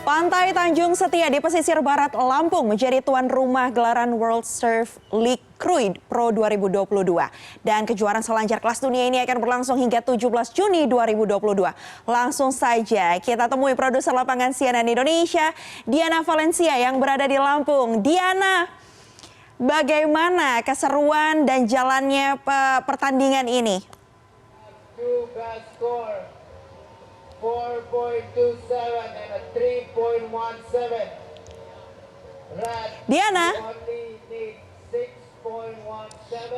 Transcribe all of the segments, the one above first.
Pantai Tanjung Setia di pesisir barat Lampung menjadi tuan rumah gelaran World Surf League Cruise Pro 2022. Dan kejuaraan selancar kelas dunia ini akan berlangsung hingga 17 Juni 2022. Langsung saja kita temui produser lapangan CNN Indonesia, Diana Valencia yang berada di Lampung. Diana, bagaimana keseruan dan jalannya pertandingan ini? 4.27 and a 3.17. Diana.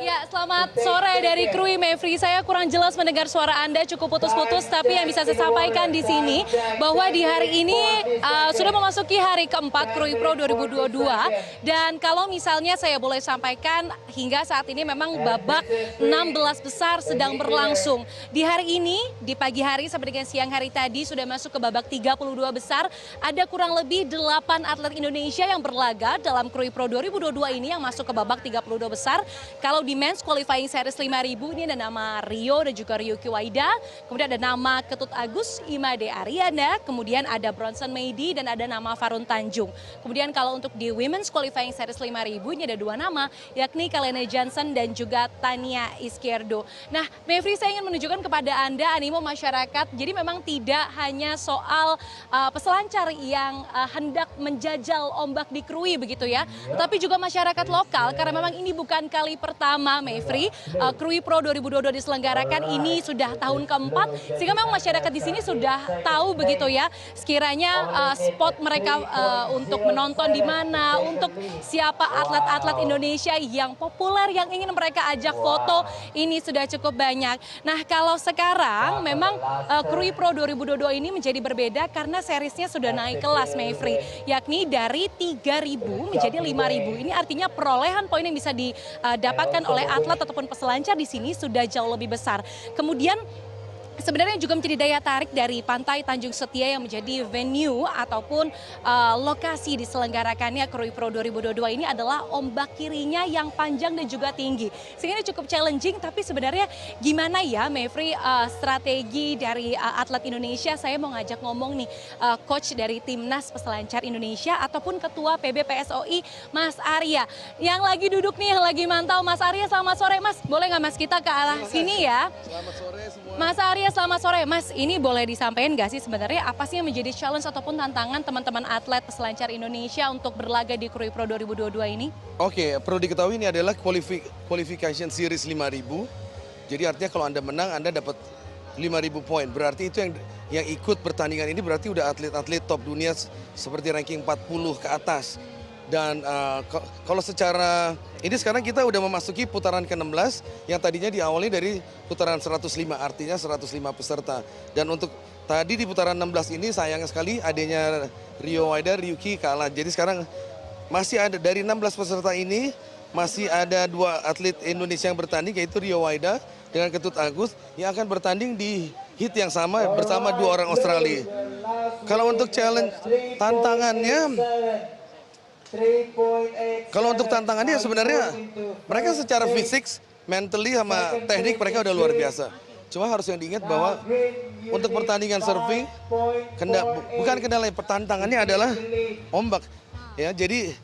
Ya, selamat sore dari Krui Mevri. Saya kurang jelas mendengar suara Anda, cukup putus-putus. Tapi yang bisa saya sampaikan di sini bahwa di hari ini sudah memasuki hari keempat Krui Pro 2022. Dan kalau misalnya saya boleh sampaikan, hingga saat ini memang babak 16 besar sedang berlangsung. Di hari ini, di pagi hari sampai dengan siang hari tadi sudah masuk ke babak 32 besar. Ada kurang lebih 8 atlet Indonesia yang berlaga dalam Krui Pro 2022 ini yang masuk ke babak 32 besar. Kalau di Men's Qualifying Series 5000 ini ada nama Rio dan juga Ryuki Waida. Kemudian ada nama Ketut Agus, Imade Ariana. Kemudian ada Bronson Meidi dan ada nama Farun Tanjung. Kemudian kalau untuk di Women's Qualifying Series 5000 ini ada dua nama, yakni Kalene Johnson dan juga Tania Izquierdo. Nah, Mevri, saya ingin menunjukkan kepada Anda animo masyarakat. Jadi memang tidak hanya soal peselancar yang hendak menjajal ombak di Krui begitu ya. Tetapi juga masyarakat lokal, karena memang ini bukan kali pertama, Mevri, Krui Pro 2022 diselenggarakan. Ini sudah tahun keempat, sehingga memang masyarakat di sini sudah tahu begitu ya, sekiranya spot mereka untuk menonton di mana, untuk siapa atlet-atlet Indonesia yang populer yang ingin mereka ajak foto, ini sudah cukup banyak. Nah, kalau sekarang memang Krui Pro 2022 ini menjadi berbeda karena seriesnya sudah naik kelas, Mevri, yakni dari 3.000 menjadi 5.000. Ini artinya perolehan poin yang bisa didapatkan oleh atlet ataupun peselancar di sini sudah jauh lebih besar. Kemudian sebenarnya juga menjadi daya tarik dari Pantai Tanjung Setia yang menjadi venue ataupun lokasi diselenggarakannya Krui Pro 2022 ini adalah ombak kirinya yang panjang dan juga tinggi. Sehingga ini cukup challenging, tapi sebenarnya gimana ya, Mevri, strategi dari atlet Indonesia? Saya mau ngajak ngomong nih coach dari Timnas Peselancar Indonesia ataupun ketua PBPSOI, Mas Arya. Yang lagi duduk nih, yang lagi mantau. Mas Arya, selamat sore Mas. Boleh nggak Mas kita ke arah sini ya? Selamat sore semua. Mas Arya, selamat sore. Mas, ini boleh disampaikan nggak sih sebenarnya apa sih yang menjadi challenge ataupun tantangan teman-teman atlet peselancar Indonesia untuk berlaga di Krui Pro 2022 ini? Oke, perlu diketahui ini adalah qualification series 5000. Jadi artinya kalau Anda menang, Anda dapat 5.000 poin. Berarti itu yang ikut pertandingan ini berarti udah atlet-atlet top dunia seperti ranking 40 ke atas. Dan kalau secara ini sekarang kita udah memasuki putaran ke-16 yang tadinya diawali dari putaran 105, artinya 105 peserta. Dan untuk tadi di putaran 16 ini sayang sekali adanya Rio Waida, Ryuki kalah. Jadi sekarang masih ada dari 16 peserta ini masih ada 2 atlet Indonesia yang bertanding, yaitu Rio Waida dengan Ketut Agus yang akan bertanding di heat yang sama bersama 2 orang Australia. Kalau untuk challenge tantangannya, kalau untuk tantangannya sebenarnya mereka secara fisik, mentally sama teknik mereka udah luar biasa. Cuma harus yang diingat bahwa untuk pertandingan surfing bukan kendala, tantangannya adalah ombak. Ya, jadi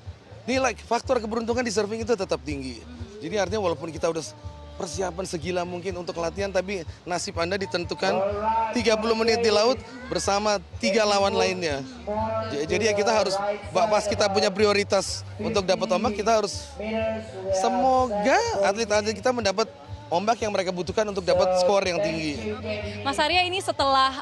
nilai faktor keberuntungan di surfing itu tetap tinggi. Jadi artinya walaupun kita udah persiapan segila mungkin untuk latihan, tapi nasib Anda ditentukan 30 menit di laut bersama 3 lawan lainnya. Jadi ya kita harus, pas kita punya prioritas untuk dapat ombak, kita harus semoga atlet-atlet kita mendapat ombak yang mereka butuhkan untuk dapat skor yang tinggi. Mas Arya, ini setelah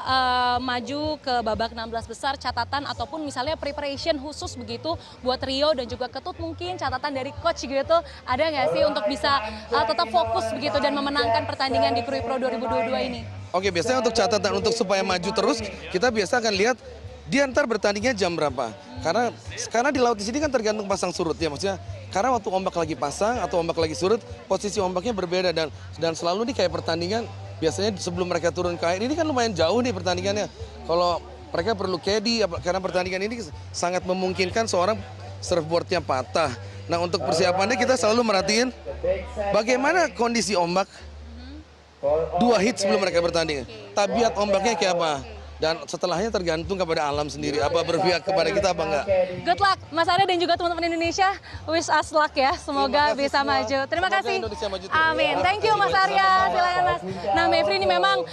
maju ke babak 16 besar, catatan ataupun misalnya preparation khusus begitu buat Rio dan juga Ketut, mungkin catatan dari coach gitu, ada nggak sih untuk bisa tetap fokus begitu dan memenangkan pertandingan di Krui Pro 2022 ini? Oke, biasanya untuk catatan untuk supaya maju terus, kita biasa akan lihat dia ntar bertandingnya jam berapa. Karena di laut di sini kan tergantung pasang surut ya, maksudnya karena waktu ombak lagi pasang atau ombak lagi surut, posisi ombaknya berbeda dan selalu nih kayak pertandingan biasanya sebelum mereka turun ke air ini kan lumayan jauh nih pertandingannya. Kalau mereka perlu caddy karena pertandingan ini sangat memungkinkan seorang surfboardnya patah. Nah, untuk persiapannya kita selalu merhatiin bagaimana kondisi ombak 2 hit sebelum mereka bertanding. Tabiat ombaknya kayak apa? Dan setelahnya tergantung kepada alam sendiri, apa berpihak kepada kita apa enggak. Good luck Mas Arya dan juga teman-teman Indonesia. Wish us luck ya. Semoga bisa maju. Terima Semoga kasih. Indonesia maju terus. Amin. Thank you Mas Arya. Silakan Mas. Nah, Mevri, ini memang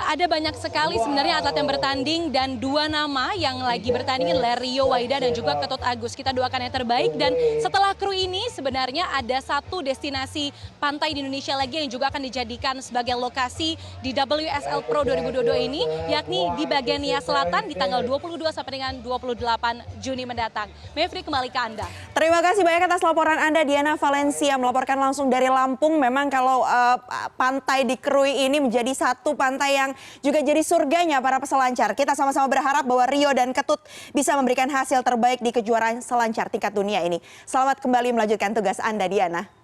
ada banyak sekali sebenarnya atlet yang bertanding dan dua nama yang lagi bertanding adalah Rio Waida dan juga Ketut Agus. Kita doakan yang terbaik dan setelah kru ini sebenarnya ada satu destinasi pantai di Indonesia lagi yang juga akan dijadikan sebagai lokasi di WSL Pro 2022 ini, yakni di bagian Nia Selatan di tanggal 22 sampai dengan 28 Juni mendatang. Mevri, kembali ke Anda. Terima kasih banyak atas laporan Anda, Diana Valencia melaporkan langsung dari Lampung. Memang kalau pantai di Krui ini menjadi satu pantai yang juga jadi surganya para peselancar. Kita sama-sama berharap bahwa Rio dan Ketut bisa memberikan hasil terbaik di kejuaraan selancar tingkat dunia ini. Selamat kembali melanjutkan tugas Anda, Diana.